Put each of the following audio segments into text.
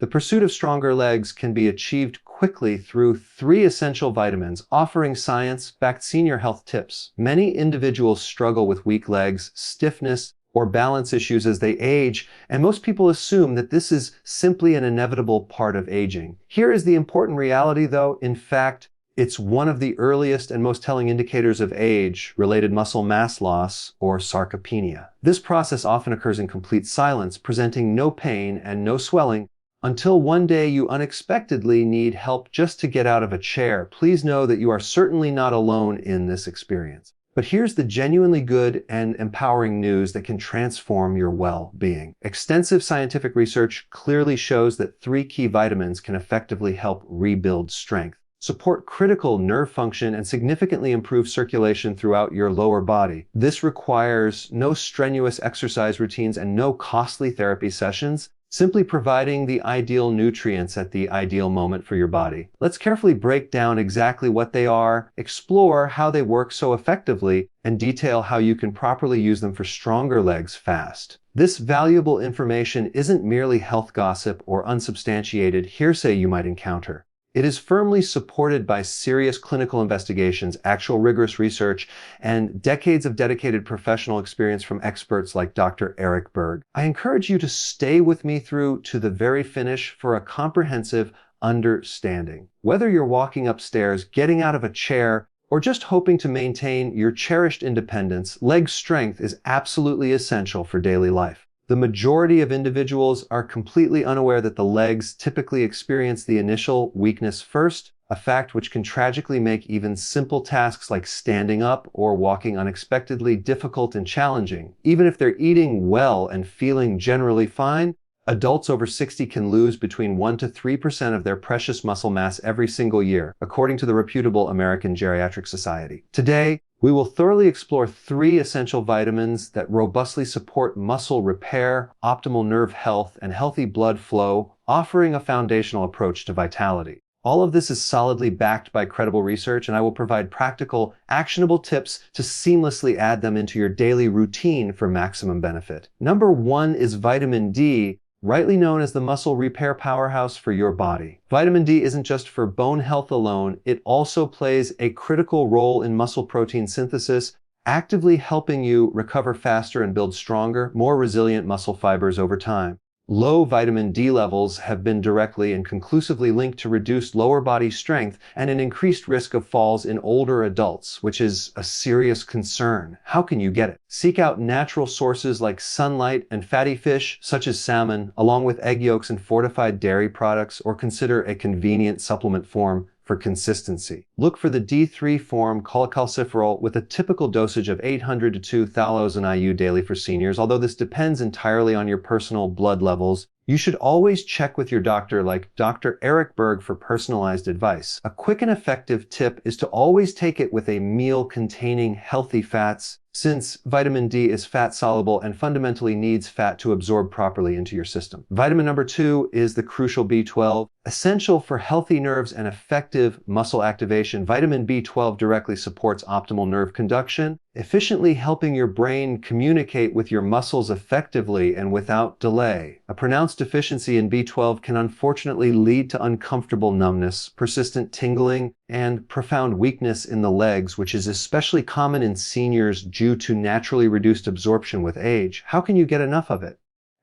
The pursuit of stronger legs can be achieved quickly through 3 essential vitamins, offering science-backed senior health tips. Many individuals struggle with weak legs, stiffness, or balance issues as they age, and most people assume that this is simply an inevitable part of aging. Here is the important reality, though. In fact, it's one of the earliest and most telling indicators of age-related muscle mass loss, or sarcopenia. This process often occurs in complete silence, presenting no pain and no swelling, until one day you unexpectedly need help just to get out of a chair. Please know that you are certainly not alone in this experience. But here's the genuinely good and empowering news that can transform your well-being. Extensive scientific research clearly shows that 3 key vitamins can effectively help rebuild strength, support critical nerve function, and significantly improve circulation throughout your lower body. This requires no strenuous exercise routines and no costly therapy sessions, simply providing the ideal nutrients at the ideal moment for your body. Let's carefully break down exactly what they are, explore how they work so effectively, and detail how you can properly use them for stronger legs fast. This valuable information isn't merely health gossip or unsubstantiated hearsay you might encounter. It is firmly supported by serious clinical investigations, actual rigorous research, and decades of dedicated professional experience from experts like Dr. Berg. I encourage you to stay with me through to the very finish for a comprehensive understanding. Whether you're walking upstairs, getting out of a chair, or just hoping to maintain your cherished independence, leg strength is absolutely essential for daily life. The majority of individuals are completely unaware that the legs typically experience the initial weakness first, a fact which can tragically make even simple tasks like standing up or walking unexpectedly difficult and challenging. Even if they're eating well and feeling generally fine, adults over 60 can lose between 1 to 3% of their precious muscle mass every single year, according to the reputable American Geriatric Society. Today, we will thoroughly explore 3 essential vitamins that robustly support muscle repair, optimal nerve health, and healthy blood flow, offering a foundational approach to vitality. All of this is solidly backed by credible research, and I will provide practical, actionable tips to seamlessly add them into your daily routine for maximum benefit. Number 1 is vitamin D, rightly known as the muscle repair powerhouse for your body. Vitamin D isn't just for bone health alone, it also plays a critical role in muscle protein synthesis, actively helping you recover faster and build stronger, more resilient muscle fibers over time. Low vitamin D levels have been directly and conclusively linked to reduced lower body strength and an increased risk of falls in older adults, which is a serious concern. How can you get it? Seek out natural sources like sunlight and fatty fish, such as salmon, along with egg yolks and fortified dairy products, or consider a convenient supplement form for consistency. Look for the D3 form cholecalciferol with a typical dosage of 800 to 2,000 IU daily for seniors. Although this depends entirely on your personal blood levels, you should always check with your doctor like Dr. Berg for personalized advice. A quick and effective tip is to always take it with a meal containing healthy fats, since vitamin D is fat-soluble and fundamentally needs fat to absorb properly into your system. Vitamin number 2 is the crucial B12. Essential for healthy nerves and effective muscle activation, vitamin B12 directly supports optimal nerve conduction, efficiently helping your brain communicate with your muscles effectively and without delay. A pronounced deficiency in B12 can unfortunately lead to uncomfortable numbness, persistent tingling, and profound weakness in the legs, which is especially common in seniors due to naturally reduced absorption with age. How can you get enough of it?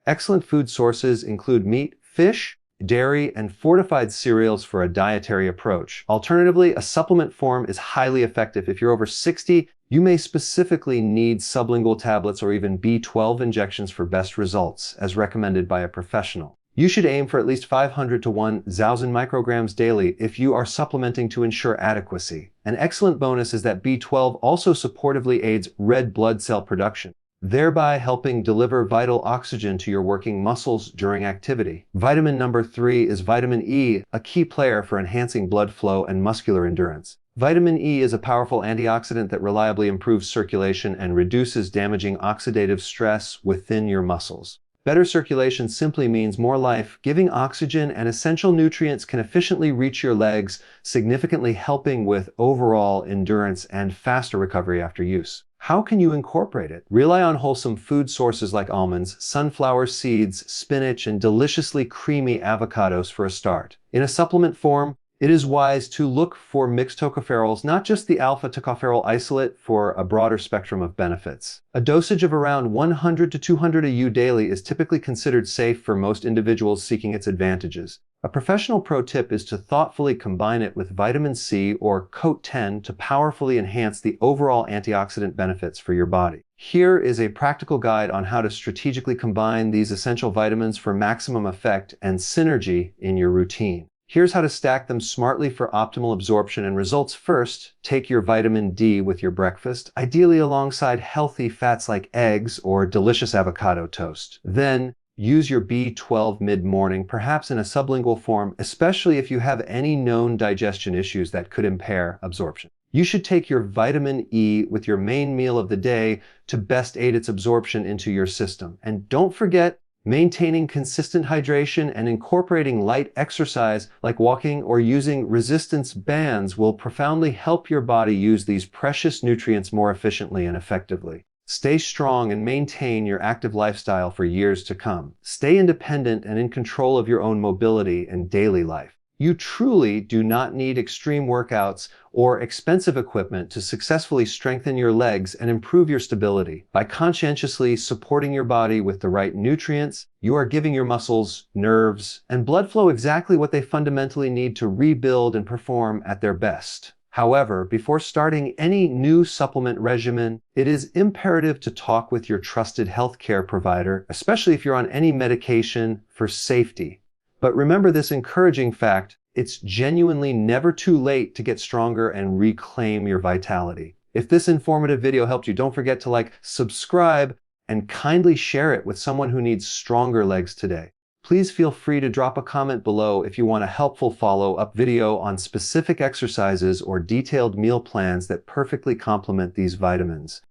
Excellent food sources include meat, fish, dairy, and fortified cereals for a dietary approach. Alternatively, a supplement form is highly effective. If you're over 60, you may specifically need sublingual tablets or even B12 injections for best results, as recommended by a professional. You should aim for at least 500 to 1,000 micrograms daily if you are supplementing to ensure adequacy. An excellent bonus is that B12 also supportively aids red blood cell production, thereby helping deliver vital oxygen to your working muscles during activity. Vitamin number 3 is vitamin E, a key player for enhancing blood flow and muscular endurance. Vitamin E is a powerful antioxidant that reliably improves circulation and reduces damaging oxidative stress within your muscles. Better circulation simply means more life. Giving oxygen and essential nutrients can efficiently reach your legs, significantly helping with overall endurance and faster recovery after use. How can you incorporate it? Rely on wholesome food sources like almonds, sunflower seeds, spinach, and deliciously creamy avocados for a start. In a supplement form, it is wise to look for mixed tocopherols, not just the alpha tocopherol isolate, for a broader spectrum of benefits. A dosage of around 100 to 200 AU daily is typically considered safe for most individuals seeking its advantages. A professional pro tip is to thoughtfully combine it with vitamin C or CoQ10 to powerfully enhance the overall antioxidant benefits for your body. Here is a practical guide on how to strategically combine these essential vitamins for maximum effect and synergy in your routine. Here's how to stack them smartly for optimal absorption and results. First, take your vitamin D with your breakfast, ideally alongside healthy fats like eggs or delicious avocado toast. Then, use your B12 mid-morning, perhaps in a sublingual form, especially if you have any known digestion issues that could impair absorption. You should take your vitamin E with your main meal of the day to best aid its absorption into your system. And don't forget, maintaining consistent hydration and incorporating light exercise like walking or using resistance bands will profoundly help your body use these precious nutrients more efficiently and effectively. Stay strong and maintain your active lifestyle for years to come. Stay independent and in control of your own mobility and daily life. You truly do not need extreme workouts or expensive equipment to successfully strengthen your legs and improve your stability. By conscientiously supporting your body with the right nutrients, you are giving your muscles, nerves, and blood flow exactly what they fundamentally need to rebuild and perform at their best. However, before starting any new supplement regimen, it is imperative to talk with your trusted healthcare provider, especially if you're on any medication, for safety. But remember this encouraging fact: it's genuinely never too late to get stronger and reclaim your vitality. If this informative video helped you, don't forget to like, subscribe, and kindly share it with someone who needs stronger legs today. Please feel free to drop a comment below if you want a helpful follow-up video on specific exercises or detailed meal plans that perfectly complement these vitamins.